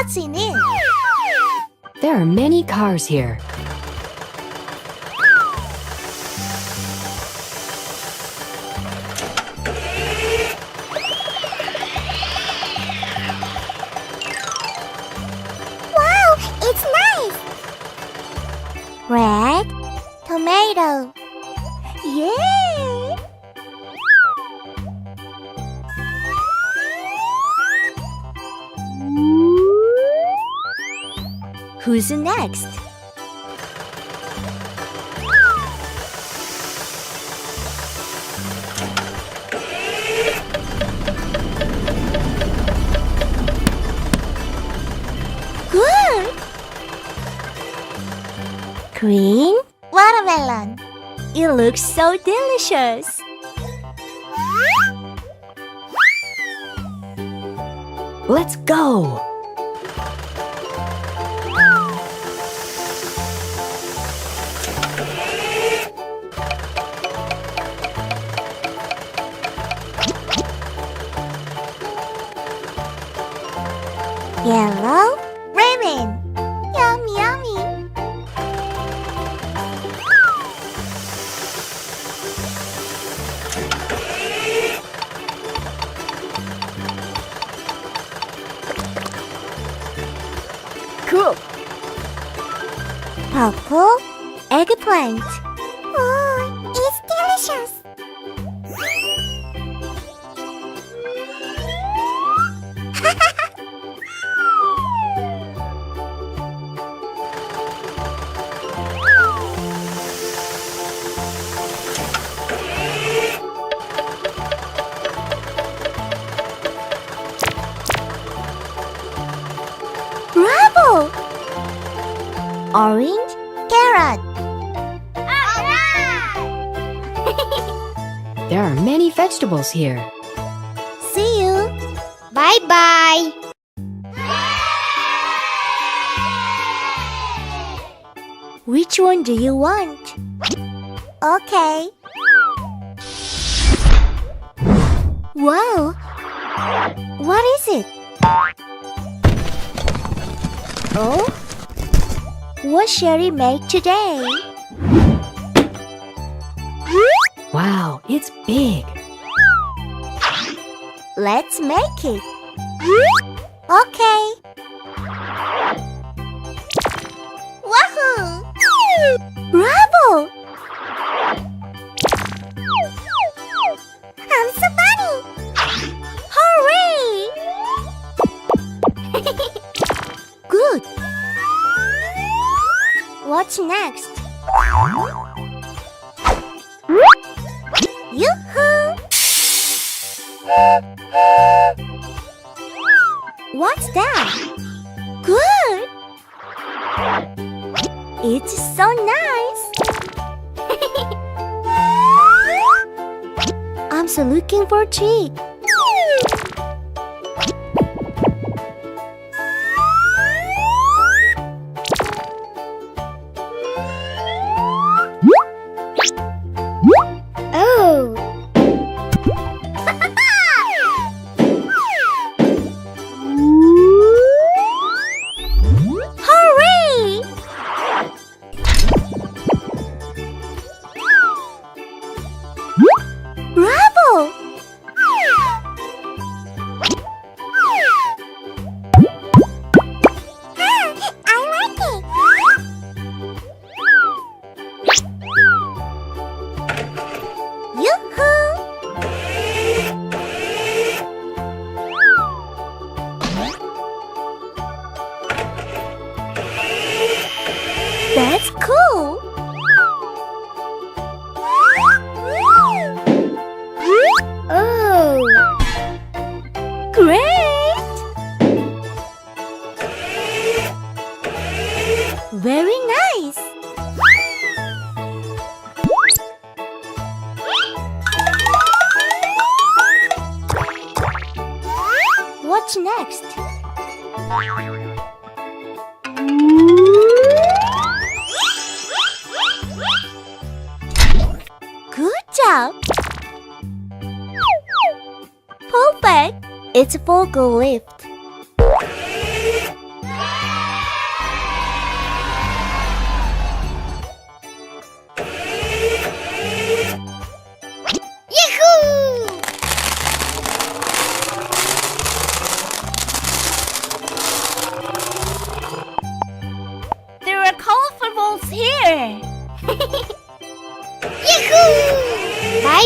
What's in it? There are many cars here. Wow, it's nice! Red tomato. Yeah! Who's next? Good! Green watermelon. It looks so delicious. Let's go! Yellow ramen. Yummy, yummy. Cool! Purple eggplant. Oh, it's delicious. Bravo! Orange carrot. There are many vegetables here. See you. Bye-bye. Which one do you want? Okay. Wow. What is it? Oh? What shall we make today? Wow, it's big. Let's make it. Okay. Wahoo! Bravo! I'm so funny! Hooray! Good. What's next? Yoo-hoo! What's that? Good! It's so nice! I'm so looking for a treat. Oh! Hooray! Bravo! I like it! Yoo-hoo! That's cool! Oh! Great! Very nice! What's next? Good job! Perfect! It's a vocal lift.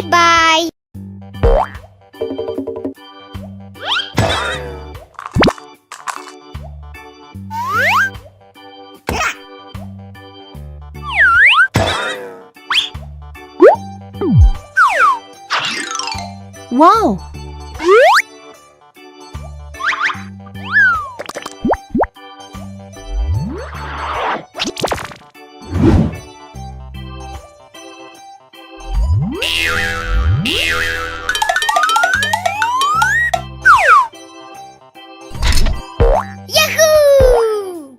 Bye-bye. Wow! Yahoo!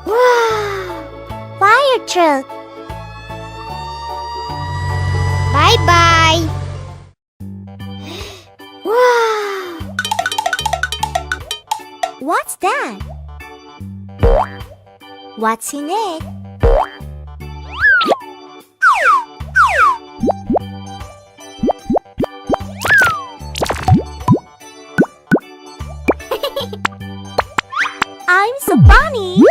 Wow! Fire truck. Bye-bye. Wow! What's that? What's in it? I'm so funny.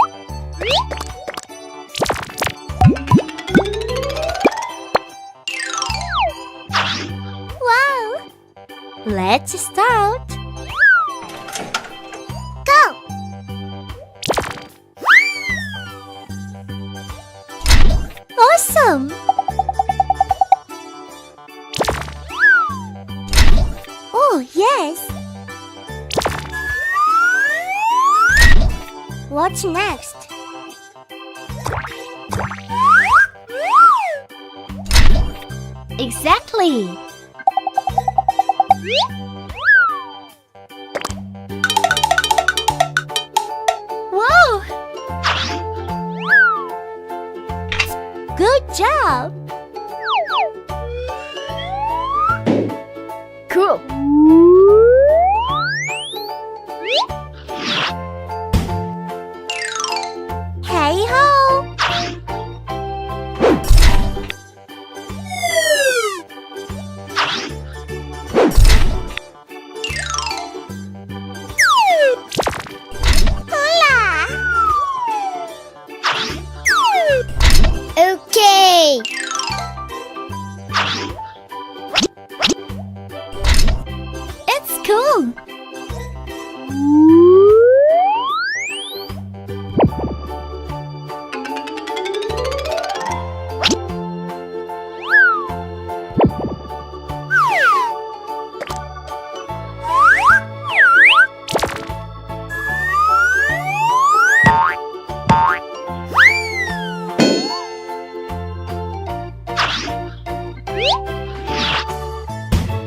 Wow! Let's start. Go! Awesome! Oh, yes! What's next? Exactly! Whoa! Good job! Cool! Hey ho! Hola! Okay. It's cool.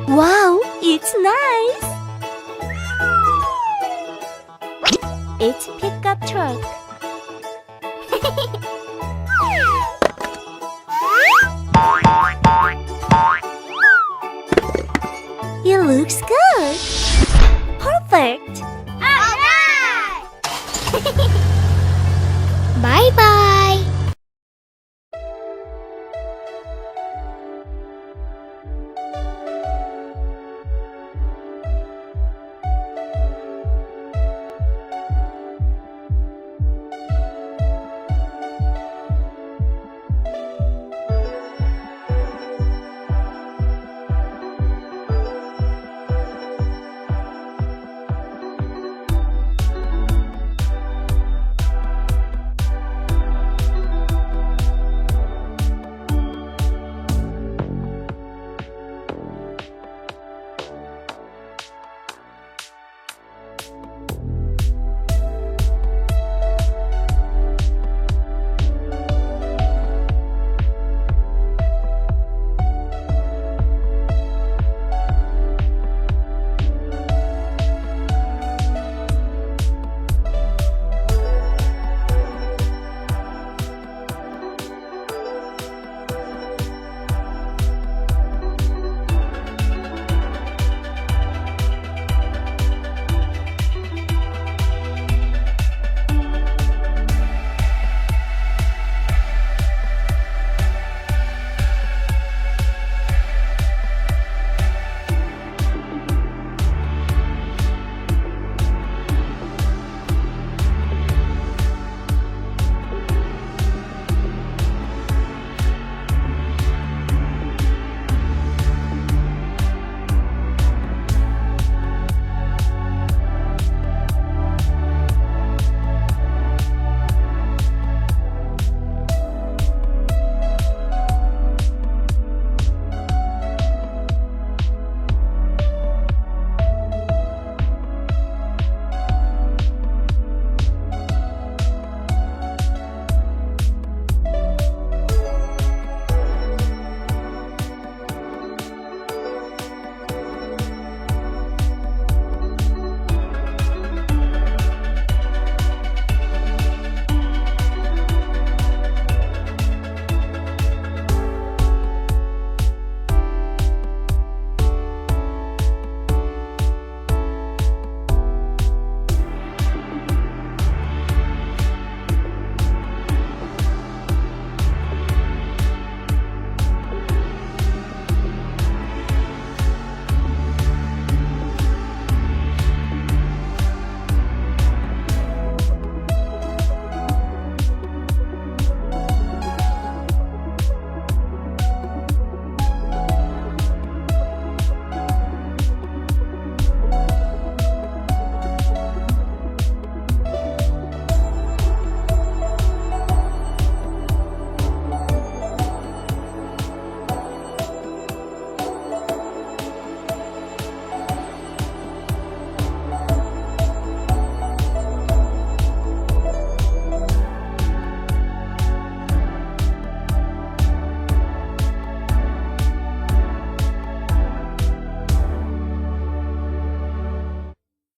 Wow, it's nice. It's pickup truck. It looks good. Perfect.